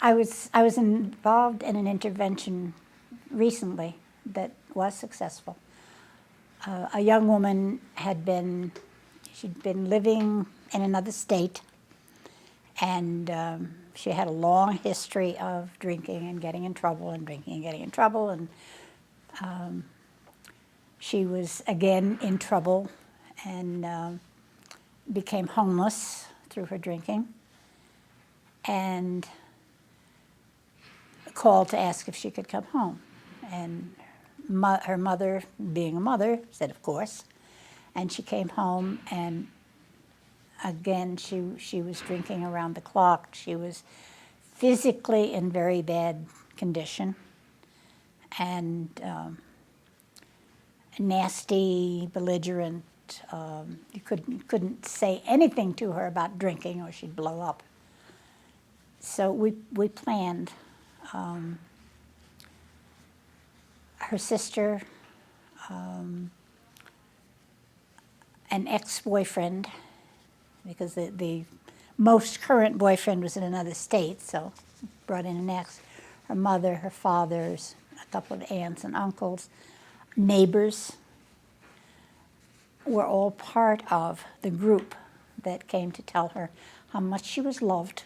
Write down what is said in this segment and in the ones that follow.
I was involved in an intervention recently that was successful. A young woman she'd been living in another state, and she had a long history of drinking and getting in trouble, and drinking and getting in trouble, and she was again in trouble and became homeless through her drinking, and called to ask if she could come home. And her mother, being a mother, said of course. And she came home, and again she was drinking around the clock. She was physically in very bad condition, and nasty, belligerent. You couldn't say anything to her about drinking or she'd blow up. So we planned. Her sister, an ex-boyfriend, because the most current boyfriend was in another state, so brought in an ex. Her mother, her fathers, a couple of aunts and uncles, neighbors were all part of the group that came to tell her how much she was loved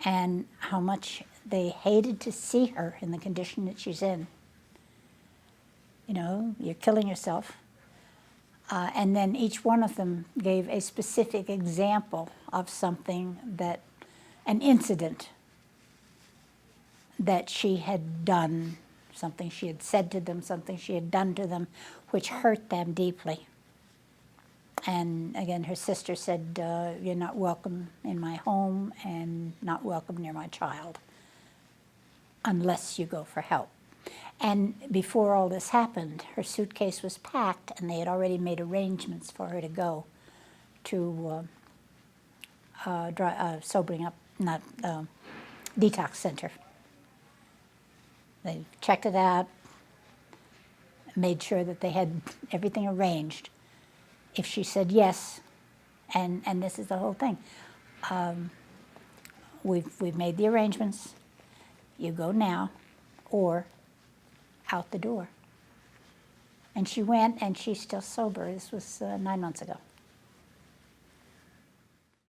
and how much they hated to see her in the condition that she's in. You know, you're killing yourself. And then each one of them gave a specific example of something an incident that she had done, something she had said to them, something she had done to them, which hurt them deeply. And again, her sister said, you're not welcome in my home and not welcome near my child unless you go for help. And before all this happened, her suitcase was packed, and they had already made arrangements for her to go to sobering up, detox center. They checked it out, made sure that they had everything arranged. If she said yes, and this is the whole thing, we've made the arrangements. You go now, or out the door. And she went, and she's still sober. This was 9 months ago.